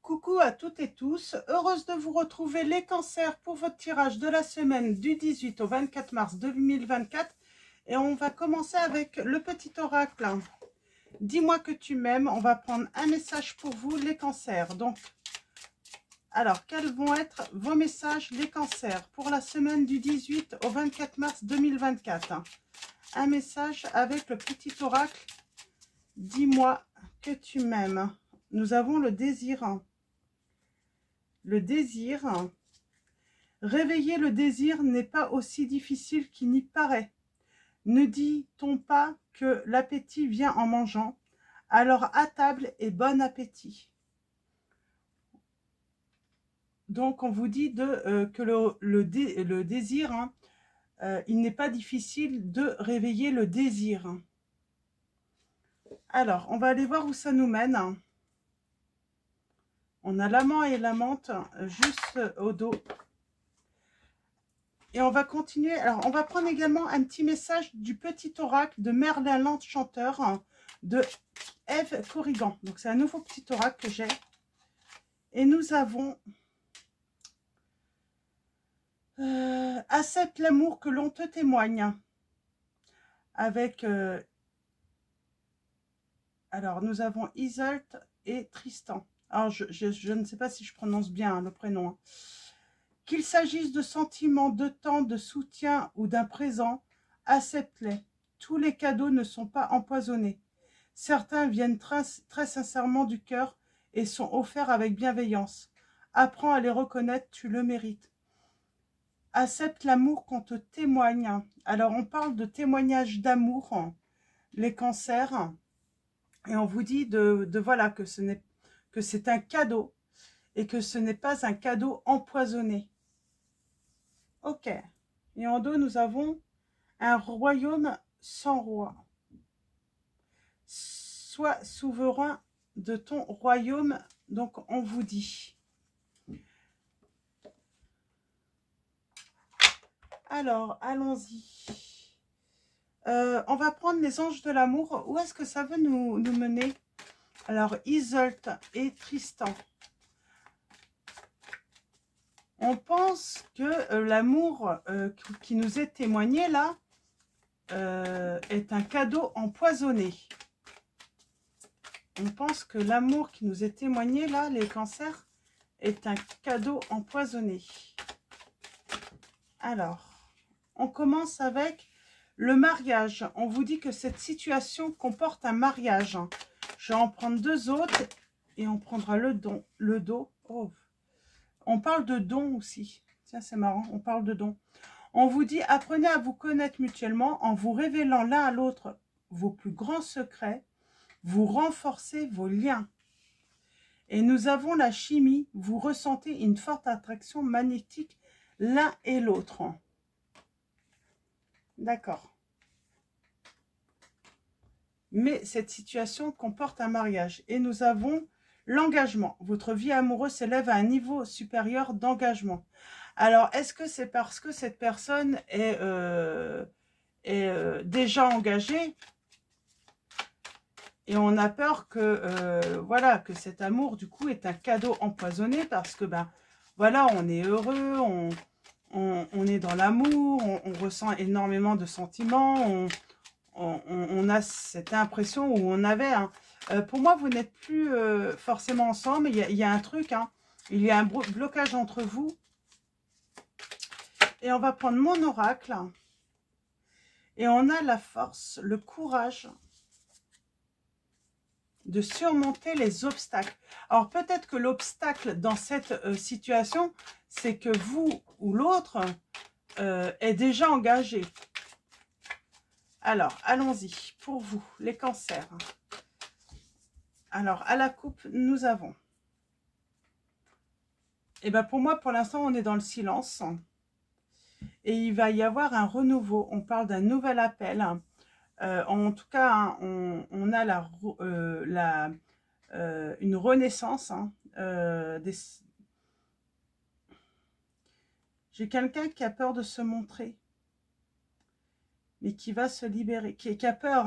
Coucou à toutes et tous, heureuse de vous retrouver les cancers pour votre tirage de la semaine du 18 au 24 mars 2024 et on va commencer avec le petit oracle. Dis-moi que tu m'aimes, on va prendre un message pour vous les cancers. Donc, alors quels vont être vos messages les cancers pour la semaine du 18 au 24 mars 2024? Un message avec le petit oracle. Dis-moi que tu m'aimes. Nous avons le désir. Le désir. Réveiller le désir n'est pas aussi difficile qu'il n'y paraît. Ne dit-on pas que l'appétit vient en mangeant? Alors à table et bon appétit. Donc on vous dit que le désir, il n'est pas difficile de réveiller le désir. Alors on va aller voir où ça nous mène. On a l'amant et l'amante juste au dos. Et on va continuer. Alors, on va prendre également un petit message du petit oracle de Merlin l'Enchanteur de Ève Corrigan. Donc, c'est un nouveau petit oracle que j'ai. Et nous avons accepte l'amour que l'on te témoigne. Avec, alors, nous avons Iseult et Tristan. Alors, je ne sais pas si je prononce bien le prénom. Qu'il s'agisse de sentiments, de temps, de soutien ou d'un présent, accepte-les. Tous les cadeaux ne sont pas empoisonnés. Certains viennent très sincèrement du cœur et sont offerts avec bienveillance. Apprends à les reconnaître, tu le mérites. Accepte l'amour qu'on te témoigne. Alors, on parle de témoignage d'amour, les cancers. Et on vous dit voilà, que c'est un cadeau et que ce n'est pas un cadeau empoisonné. Ok. Et en dos, nous avons un royaume sans roi. Sois souverain de ton royaume. Donc, on vous dit. Alors, allons-y. On va prendre les anges de l'amour. Où est-ce que ça veut nous mener? Alors, Iseult et Tristan. On pense que l'amour qui nous est témoigné là est un cadeau empoisonné. On pense que l'amour qui nous est témoigné là, les cancers, est un cadeau empoisonné. Alors, on commence avec le mariage. On vous dit que cette situation comporte un mariage. Je vais en prendre deux autres et on prendra le dos. Oh. On parle de don aussi. Tiens, c'est marrant, on parle de don. On vous dit, apprenez à vous connaître mutuellement en vous révélant l'un à l'autre vos plus grands secrets. Vous renforcez vos liens. Et nous avons la chimie. Vous ressentez une forte attraction magnétique l'un et l'autre. D'accord. Mais cette situation comporte un mariage. Et nous avons l'engagement. Votre vie amoureuse s'élève à un niveau supérieur d'engagement. Alors, est-ce que c'est parce que cette personne est déjà engagée et on a peur que, voilà, que cet amour, du coup, est un cadeau empoisonné parce que, ben, voilà, on est heureux, on est dans l'amour, on ressent énormément de sentiments, on a cette impression où on avait... pour moi, vous n'êtes plus forcément ensemble. Il y a un truc, il y a un blocage entre vous. Et on va prendre mon oracle. Et on a la force, le courage de surmonter les obstacles. Alors, peut-être que l'obstacle dans cette situation, c'est que vous ou l'autre est déjà engagé. Alors, allons-y. Pour vous, les cancers. Alors, à la coupe, nous avons... Et bien, pour moi, pour l'instant, on est dans le silence. Et il va y avoir un renouveau. On parle d'un nouvel appel. En tout cas, on a une renaissance. J'ai quelqu'un qui a peur de se montrer. Mais qui va se libérer. Qui a peur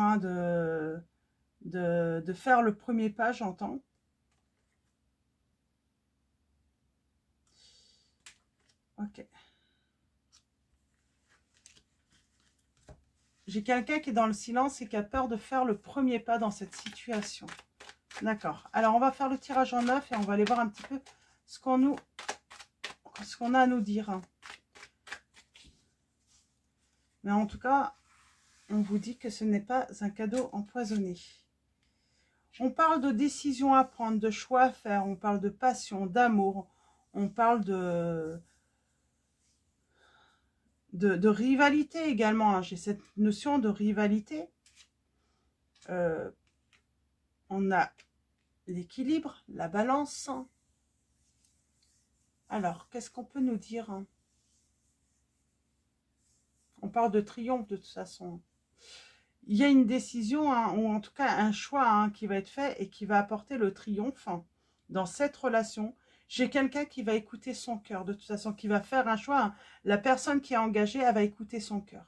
de faire le premier pas, j'entends. Ok. J'ai quelqu'un qui est dans le silence et qui a peur de faire le premier pas dans cette situation. D'accord. Alors, on va faire le tirage en neuf et on va aller voir un petit peu ce qu'on a à nous dire. Mais en tout cas, on vous dit que ce n'est pas un cadeau empoisonné. On parle de décisions à prendre, de choix à faire, on parle de passion, d'amour, on parle de rivalité également. Hein. J'ai cette notion de rivalité. On a l'équilibre, la balance. Alors, qu'est-ce qu'on peut nous dire? On parle de triomphe de toute façon. Il y a une décision, hein, ou en tout cas un choix hein, qui va être fait et qui va apporter le triomphe dans cette relation. J'ai quelqu'un qui va écouter son cœur, de toute façon, qui va faire un choix. Hein. La personne qui est engagée, elle va écouter son cœur.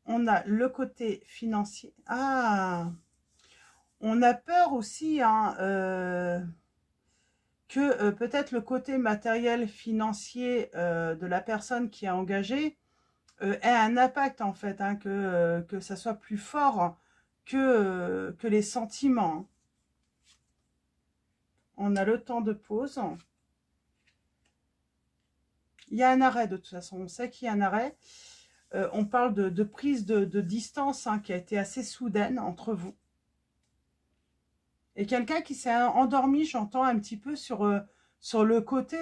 On a le côté financier. Ah, on a peur aussi hein, que peut-être le côté matériel financier de la personne qui est engagée ait un impact en fait, hein, que ça soit plus fort que les sentiments. On a le temps de pause. Il y a un arrêt de toute façon, on sait qu'il y a un arrêt. On parle de prise de distance hein, qui a été assez soudaine entre vous. Et quelqu'un qui s'est endormi, j'entends un petit peu sur le côté,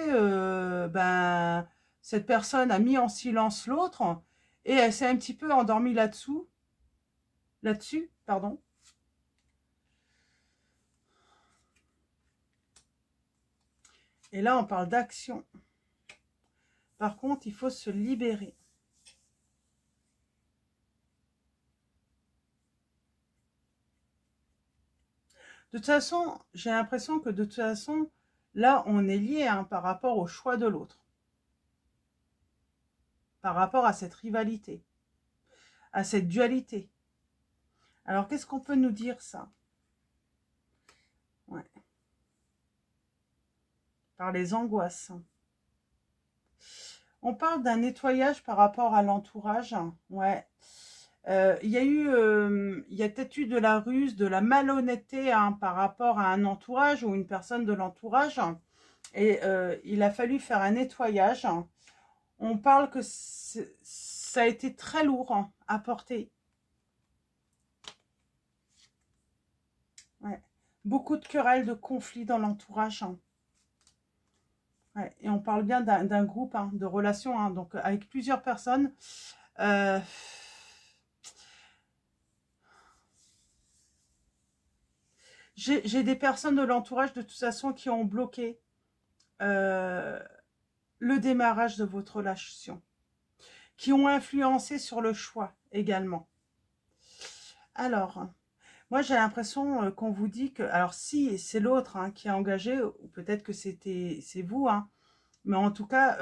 ben, cette personne a mis en silence l'autre et elle s'est un petit peu endormie là-dessus, pardon. Et là, on parle d'action. Par contre, il faut se libérer. De toute façon, j'ai l'impression que de toute façon, là, on est lié hein, par rapport au choix de l'autre. Par rapport à cette rivalité, à cette dualité. Alors, qu'est-ce qu'on peut nous dire, ça? Ouais. Par les angoisses. On parle d'un nettoyage par rapport à l'entourage. Ouais. Il y a peut-être eu de la ruse, de la malhonnêteté hein, par rapport à un entourage ou une personne de l'entourage. Et il a fallu faire un nettoyage. On parle que ça a été très lourd hein, à porter. Ouais. Beaucoup de querelles, de conflits dans l'entourage. Hein. Ouais. Et on parle bien d'un groupe hein, de relations, hein, donc avec plusieurs personnes. J'ai des personnes de l'entourage de toute façon qui ont bloqué le démarrage de votre relation, qui ont influencé sur le choix également. Alors, moi j'ai l'impression qu'on vous dit que, alors si c'est l'autre hein, qui est engagé, ou peut-être que c'est vous, hein, mais en tout cas,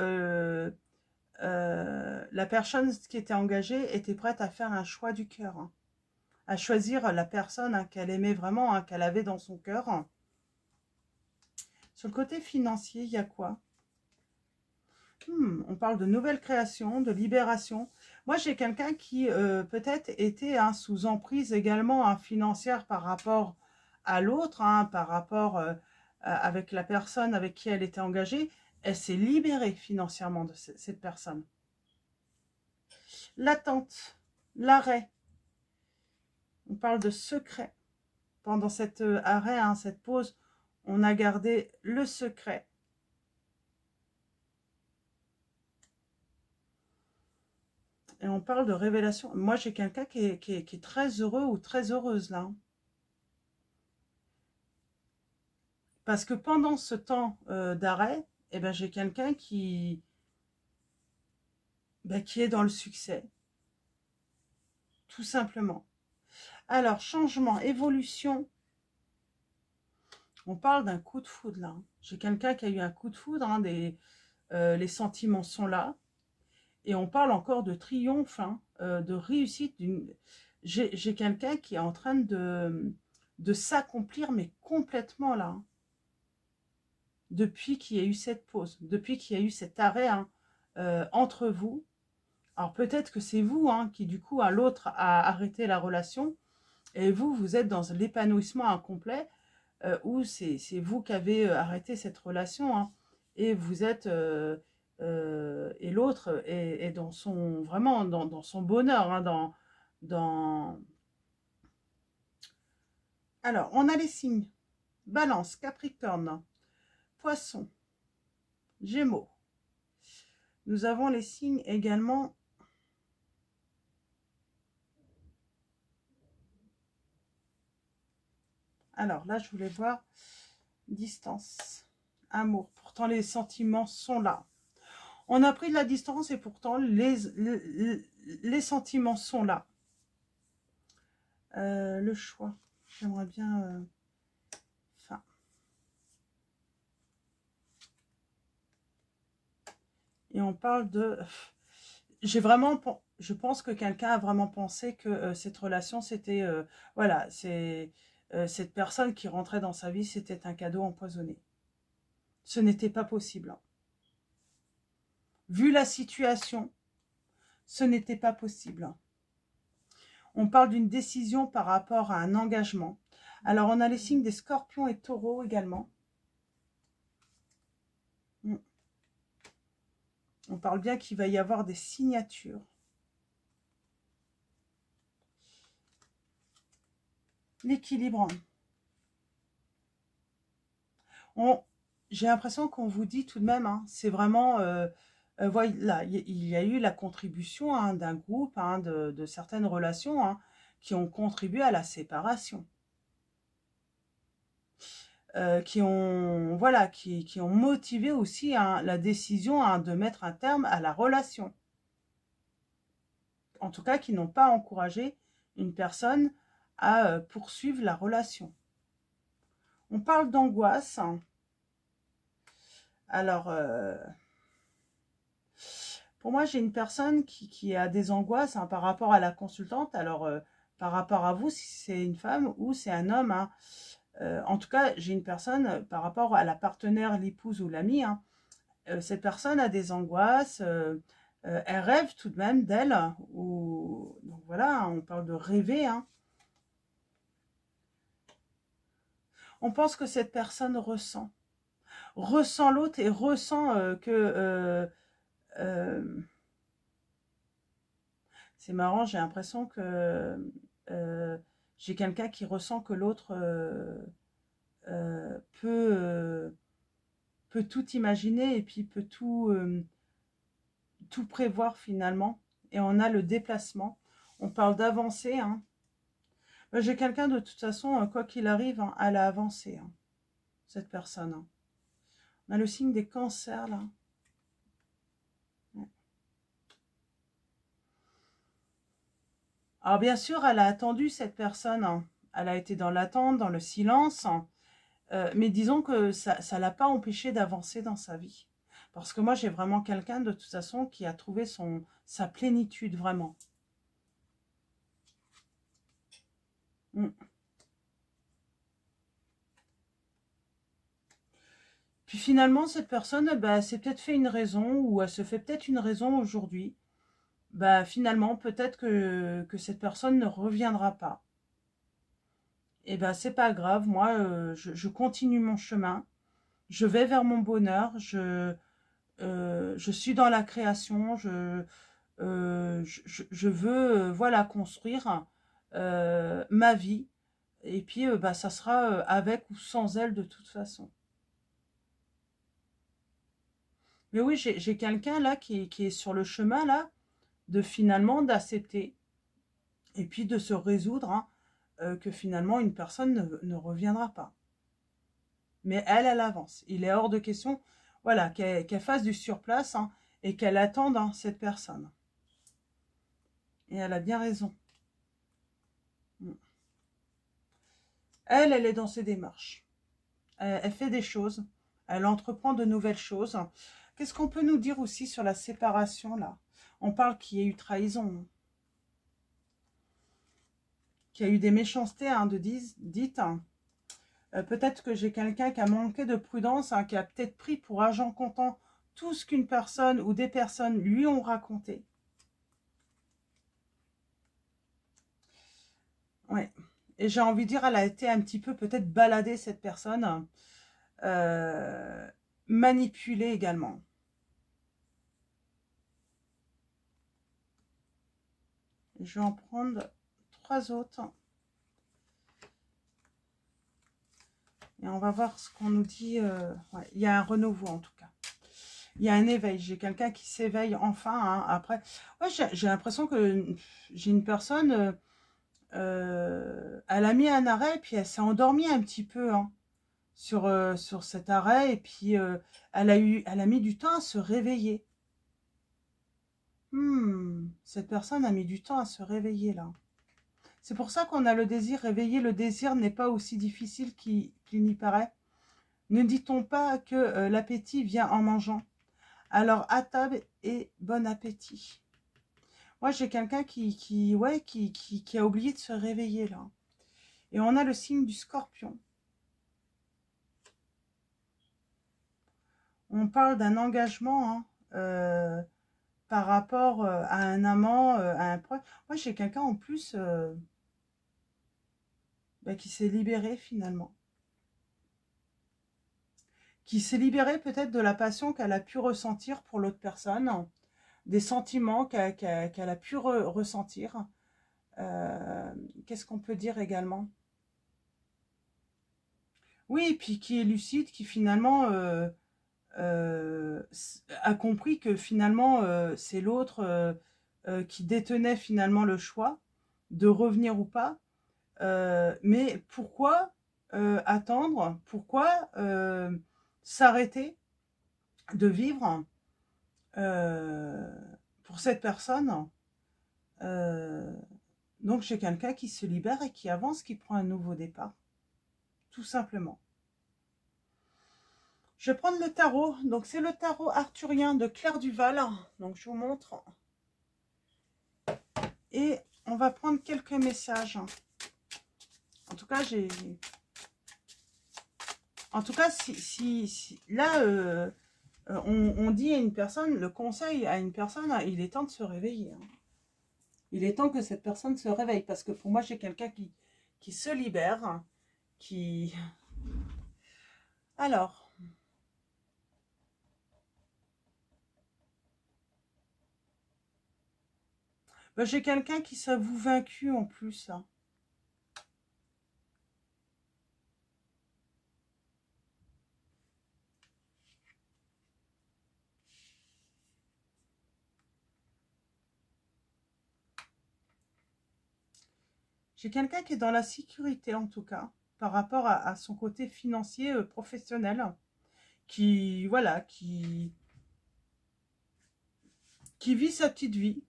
la personne qui était engagée était prête à faire un choix du cœur, hein, à choisir la personne hein, qu'elle aimait vraiment, hein, qu'elle avait dans son cœur. Sur le côté financier, il y a quoi? On parle de nouvelle création, de libération. Moi, j'ai quelqu'un qui peut-être était hein, sous emprise également hein, financière par rapport à l'autre, hein, par rapport avec la personne avec qui elle était engagée. Elle s'est libérée financièrement de cette personne. L'attente, l'arrêt. On parle de secret. Pendant cet arrêt, hein, cette pause, on a gardé le secret. Et on parle de révélation. Moi, j'ai quelqu'un qui est très heureux ou très heureuse là. Parce que pendant ce temps d'arrêt, eh ben, j'ai quelqu'un qui est dans le succès. Tout simplement. Alors, changement, évolution. On parle d'un coup de foudre là. J'ai quelqu'un qui a eu un coup de foudre. Hein, les sentiments sont là. Et on parle encore de triomphe, hein, de réussite. J'ai quelqu'un qui est en train de s'accomplir, mais complètement là. depuis qu'il y a eu cette pause, depuis qu'il y a eu cet arrêt hein, entre vous. Alors peut-être que c'est vous hein, qui du coup à l'autre a arrêté la relation et vous, vous êtes dans l'épanouissement incomplet où c'est vous qui avez arrêté cette relation hein, et vous êtes et l'autre est dans son vraiment dans son bonheur hein, dans... Alors on a les signes Balance, Capricorne, Poisson, Gémeaux. Nous avons les signes également alors là je voulais voir distance, amour, pourtant les sentiments sont là. On a pris de la distance et pourtant les sentiments sont là. Le choix, j'aimerais bien... Enfin. Et on parle de... Je pense que quelqu'un a vraiment pensé que cette relation, c'était... voilà, c'est... cette personne qui rentrait dans sa vie, c'était un cadeau empoisonné. Ce n'était pas possible. Vu la situation, ce n'était pas possible. On parle d'une décision par rapport à un engagement. Alors, on a les signes des scorpions et taureaux également. On parle bien qu'il va y avoir des signatures. L'équilibre. J'ai l'impression qu'on vous dit tout de même, hein, c'est vraiment... voilà, il y a eu la contribution hein, d'un groupe, hein, de certaines relations hein, qui ont contribué à la séparation. Qui ont motivé aussi hein, la décision hein, de mettre un terme à la relation. En tout cas, qui n'ont pas encouragé une personne à poursuivre la relation. On parle d'angoisse. Alors... pour moi, j'ai une personne qui a des angoisses hein, par rapport à la consultante. Alors, par rapport à vous, si c'est une femme ou c'est un homme. Hein. En tout cas, j'ai une personne par rapport à la partenaire, l'épouse ou l'ami. Hein. Cette personne a des angoisses. Elle rêve tout de même d'elle. Donc voilà, on parle de rêver. Hein. On pense que cette personne ressent l'autre et ressent que... c'est marrant, j'ai l'impression que j'ai quelqu'un qui ressent que l'autre peut tout imaginer et puis peut tout prévoir finalement. Et on a le déplacement. On parle d'avancer. Hein. J'ai quelqu'un de toute façon, quoi qu'il arrive, hein, elle a avancé, hein, cette personne. Hein. On a le signe des cancers là. Alors bien sûr, elle a attendu cette personne, hein. Elle a été dans l'attente, dans le silence, hein. Mais disons que ça ne l'a pas empêché d'avancer dans sa vie. Parce que moi, j'ai vraiment quelqu'un de toute façon qui a trouvé sa plénitude, vraiment. Puis finalement, cette personne, bah, s'est peut-être fait une raison, ou elle se fait peut-être une raison aujourd'hui. Bah, finalement, peut-être que cette personne ne reviendra pas. Et ben, c'est pas grave, moi, je continue mon chemin. Je vais vers mon bonheur, je suis dans la création, je veux voilà, construire ma vie. Et puis, bah, ça sera avec ou sans elle de toute façon. Mais oui, j'ai quelqu'un là qui est sur le chemin là, de finalement d'accepter. Et puis de se résoudre hein, que finalement une personne ne reviendra pas. Mais elle avance. Il est hors de question voilà, qu'elle fasse du surplace hein, et qu'elle attende hein, cette personne. Et elle a bien raison. Elle est dans ses démarches. Elle fait des choses. Elle entreprend de nouvelles choses. Qu'est-ce qu'on peut nous dire aussi sur la séparation, là? On parle qu'il y a eu trahison. Qu'il y a eu des méchancetés hein, dites. Hein. Peut-être que j'ai quelqu'un qui a manqué de prudence, hein, qui a peut-être pris pour argent comptant tout ce qu'une personne ou des personnes lui ont raconté. Ouais. Et j'ai envie de dire, elle a été un petit peu peut-être baladée, cette personne. Manipulée également. Je vais en prendre 3 autres. Et on va voir ce qu'on nous dit. Ouais, il y a un renouveau en tout cas. Il y a un éveil. J'ai quelqu'un qui s'éveille enfin. Hein, après, ouais, j'ai l'impression que j'ai une personne... elle a mis un arrêt et puis elle s'est endormie un petit peu hein, sur cet arrêt. Et puis elle a mis du temps à se réveiller. Cette personne a mis du temps à se réveiller là. C'est pour ça qu'on a le désir. Réveiller le désir n'est pas aussi difficile qu'il n'y paraît. Ne dit-on pas que l'appétit vient en mangeant? Alors à table et bon appétit. Moi j'ai quelqu'un qui a oublié de se réveiller là. Et on a le signe du Scorpion. On parle d'un engagement hein, par rapport à un amant, à un proche. Moi j'ai quelqu'un en plus qui s'est libéré finalement. Qui s'est libéré peut-être de la passion qu'elle a pu ressentir pour l'autre personne, des sentiments qu'elle a pu ressentir. Qu'est-ce qu'on peut dire également? Oui, et puis qui est lucide, qui finalement a compris que finalement c'est l'autre qui détenait finalement le choix de revenir ou pas. Mais pourquoi attendre? Pourquoi s'arrêter de vivre pour cette personne? Donc j'ai quelqu'un qui se libère et qui avance, qui prend un nouveau départ. Tout simplement. Je vais prendre le tarot. Donc c'est le tarot arthurien de Claire Duval. Donc je vous montre. Et on va prendre quelques messages. En tout cas, si là, on dit à une personne, le conseil à une personne, il est temps de se réveiller. Hein. Il est temps que cette personne se réveille. Parce que pour moi, j'ai quelqu'un qui se libère. Qui... Alors... Ben, j'ai quelqu'un qui s'avoue vaincu en plus. Là. J'ai quelqu'un qui est dans la sécurité en tout cas, par rapport à son côté financier professionnel, qui, voilà, qui vit sa petite vie,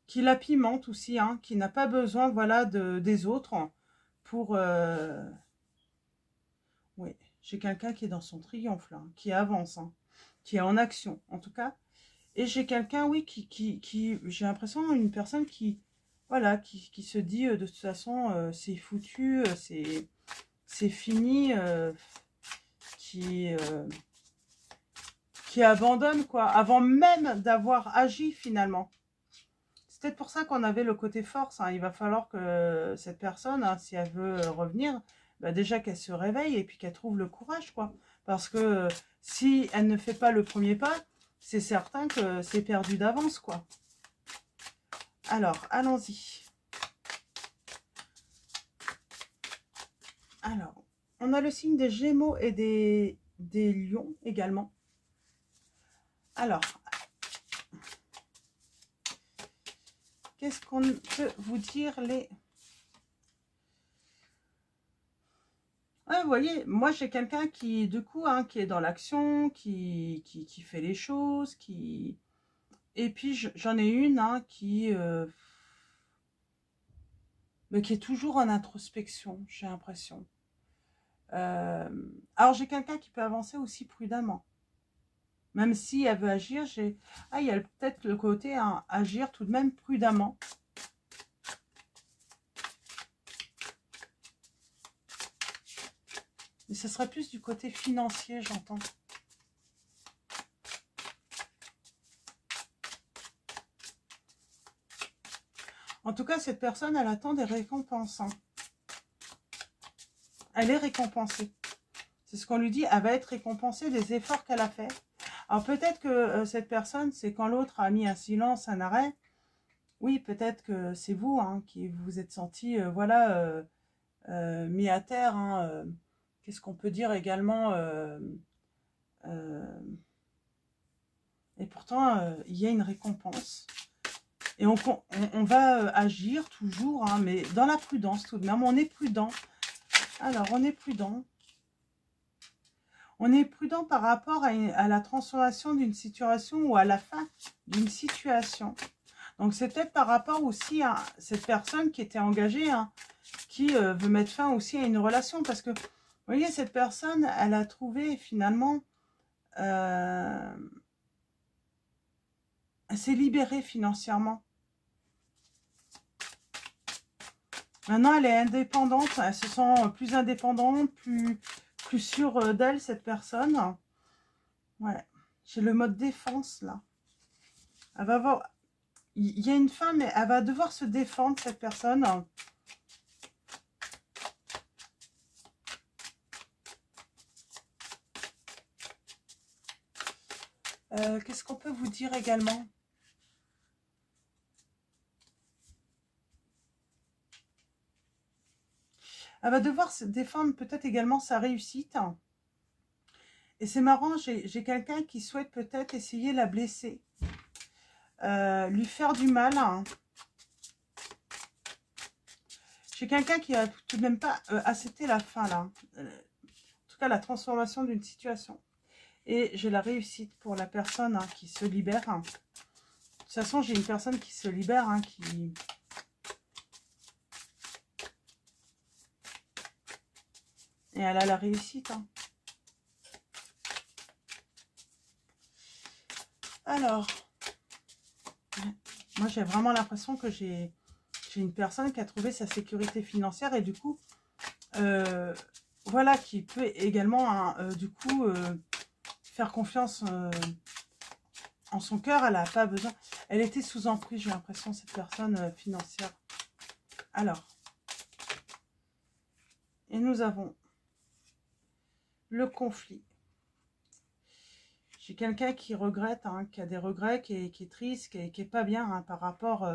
qui la pimente aussi, hein, qui n'a pas besoin, voilà, des autres pour... Oui, j'ai quelqu'un qui est dans son triomphe, là, qui avance, hein, qui est en action, en tout cas. Et j'ai quelqu'un, oui, qui j'ai l'impression, une personne qui, voilà, qui se dit, de toute façon, c'est foutu, c'est fini, qui abandonne, quoi, avant même d'avoir agi, finalement. C'est peut-être pour ça qu'on avait le côté force, hein. Il va falloir que cette personne, hein, si elle veut revenir, bah déjà qu'elle se réveille et puis qu'elle trouve le courage, quoi. Parce que si elle ne fait pas le premier pas, c'est certain que c'est perdu d'avance, quoi. Alors, allons-y. Alors, on a le signe des Gémeaux et des Lions également. Alors, qu'est-ce qu'on peut vous dire les... Ouais, vous voyez, moi j'ai quelqu'un qui, du coup, hein, qui est dans l'action, qui fait les choses, qui... Et puis j'en ai une hein, mais qui est toujours en introspection, j'ai l'impression. Alors j'ai quelqu'un qui peut avancer aussi prudemment. Même si elle veut agir, il y a peut-être le côté hein, agir tout de même prudemment. Mais ce serait plus du côté financier, j'entends. En tout cas, cette personne, elle attend des récompenses. Hein. Elle est récompensée. C'est ce qu'on lui dit, elle va être récompensée des efforts qu'elle a fait. Alors peut-être que cette personne, c'est quand l'autre a mis un silence, un arrêt. Oui, peut-être que c'est vous hein, qui vous êtes senti, voilà, mis à terre. Hein, qu'est-ce qu'on peut dire également et pourtant, il y a une récompense. Et on va agir toujours, hein, mais dans la prudence tout de même. On est prudent. Alors, on est prudent. On est prudent par rapport à la transformation d'une situation ou à la fin d'une situation. Donc, c'est peut-être par rapport aussi à cette personne qui était engagée, hein, qui veut mettre fin aussi à une relation. Parce que, vous voyez, cette personne, elle a trouvé finalement... elle s'est libérée financièrement. Maintenant, elle est indépendante, elle se sent plus indépendante, plus sûre d'elle, cette personne. Ouais, j'ai le mode défense, là. Elle va avoir... Il y a une femme, mais elle va devoir se défendre, cette personne. Qu'est-ce qu'on peut vous dire également ? Elle va devoir se défendre peut-être également sa réussite. Et c'est marrant, j'ai quelqu'un qui souhaite peut-être essayer de la blesser. Lui faire du mal. J'ai quelqu'un qui a tout de même pas accepté la fin, là. En tout cas, la transformation d'une situation. Et j'ai la réussite pour la personne hein, qui se libère. De toute façon, j'ai une personne qui se libère, hein, qui... Et elle a la réussite. Hein. Alors, moi j'ai vraiment l'impression que j'ai une personne qui a trouvé sa sécurité financière et du coup, voilà, qui peut également, hein, du coup, faire confiance en son cœur. Elle n'a pas besoin. Elle était sous emprise, j'ai l'impression, cette personne financière. Alors, et nous avons le conflit. J'ai quelqu'un qui regrette, hein, qui a des regrets, qui est triste, qui est pas bien hein, par rapport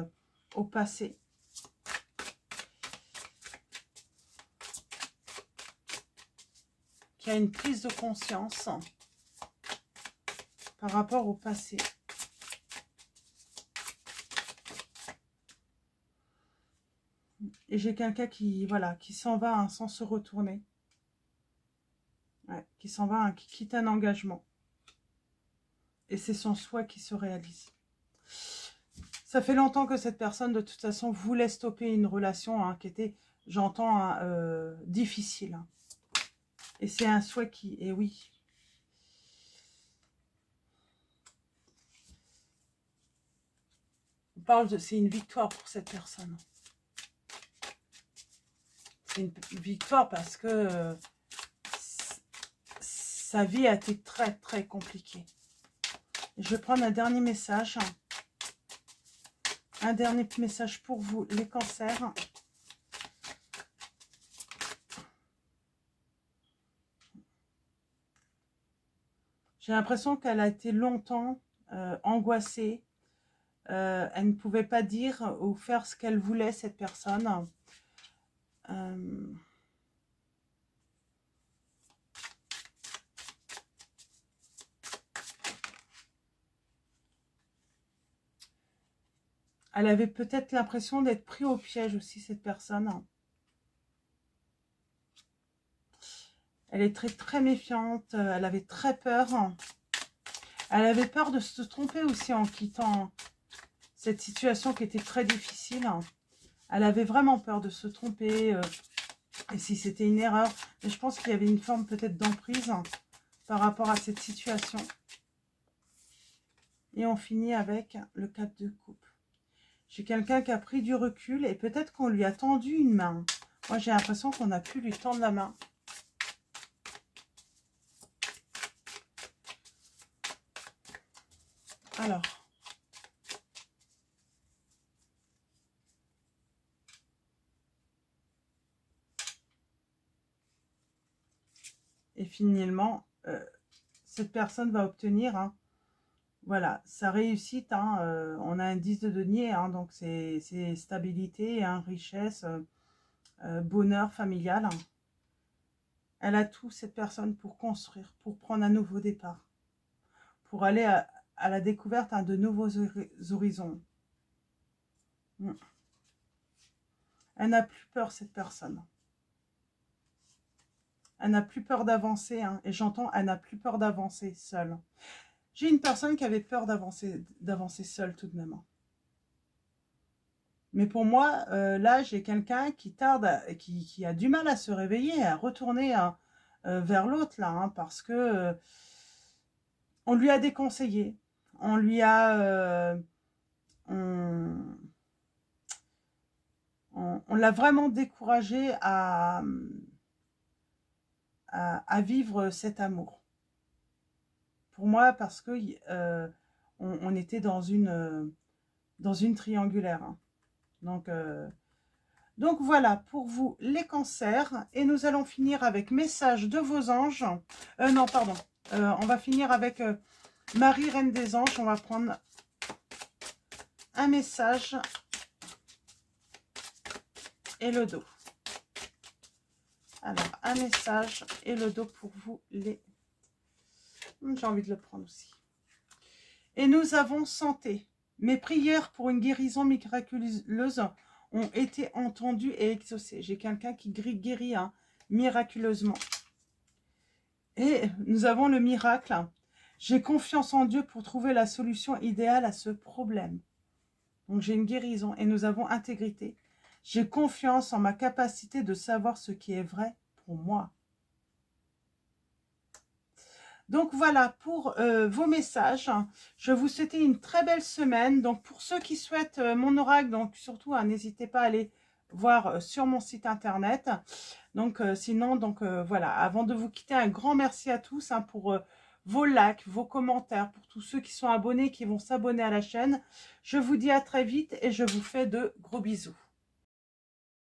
au passé. Qui a une prise de conscience par rapport au passé. Et j'ai quelqu'un qui, voilà, qui s'en va hein, sans se retourner. Ouais, qui s'en va, hein, qui quitte un engagement. Et c'est son souhait qui se réalise. Ça fait longtemps que cette personne, de toute façon, voulait stopper une relation hein, qui était, j'entends, hein, difficile. Hein. Et c'est un souhait qui... Et oui. On parle de... C'est une victoire pour cette personne. C'est une victoire parce que sa vie a été très, très compliquée. Je vais prendre un dernier message. Un dernier message pour vous, les cancers. J'ai l'impression qu'elle a été longtemps angoissée. Elle ne pouvait pas dire ou faire ce qu'elle voulait, cette personne. Elle avait peut-être l'impression d'être prise au piège aussi, cette personne. Elle est très, très méfiante. Elle avait très peur. Elle avait peur de se tromper aussi en quittant cette situation qui était très difficile. Elle avait vraiment peur de se tromper. Et si c'était une erreur. Mais je pense qu'il y avait une forme peut-être d'emprise par rapport à cette situation. Et on finit avec le 4 de coupe. J'ai quelqu'un qui a pris du recul et peut-être qu'on lui a tendu une main. Moi, j'ai l'impression qu'on a pu lui tendre la main. Alors. Et finalement, cette personne va obtenir, hein, voilà, sa réussite. Hein, on a un 10 de denier, hein, donc c'est stabilité, hein, richesse, bonheur familial. Hein. Elle a tout, cette personne, pour construire, pour prendre un nouveau départ, pour aller à la découverte, hein, de nouveaux horizons. Elle n'a plus peur, cette personne. Elle n'a plus peur d'avancer, hein, et j'entends, elle n'a plus peur d'avancer seule. J'ai une personne qui avait peur d'avancer seule tout de même. Mais pour moi, là, j'ai quelqu'un qui tarde, qui a du mal à se réveiller, à retourner vers l'autre, là, hein, parce que on lui a déconseillé. On lui a... on l'a vraiment découragé à vivre cet amour. Pour moi, parce que on était dans une triangulaire. Hein. Donc voilà, pour vous, les cancers. Et nous allons finir avec message de vos anges. Non, pardon. On va finir avec Marie, Reine des Anges. On va prendre un message et le dos. Alors, un message et le dos pour vous, les... J'ai envie de le prendre aussi. Et nous avons santé. Mes prières pour une guérison miraculeuse ont été entendues et exaucées. J'ai quelqu'un qui guérit, hein, miraculeusement. Et nous avons le miracle. J'ai confiance en Dieu pour trouver la solution idéale à ce problème. Donc j'ai une guérison et nous avons intégrité. J'ai confiance en ma capacité de savoir ce qui est vrai pour moi. Donc voilà pour vos messages. Je vous souhaite une très belle semaine. Donc pour ceux qui souhaitent mon oracle, donc surtout n'hésitez pas à aller voir sur mon site internet. Donc sinon, donc voilà, avant de vous quitter, un grand merci à tous, hein, pour vos likes, vos commentaires, pour tous ceux qui sont abonnés, qui vont s'abonner à la chaîne. Je vous dis à très vite et je vous fais de gros bisous.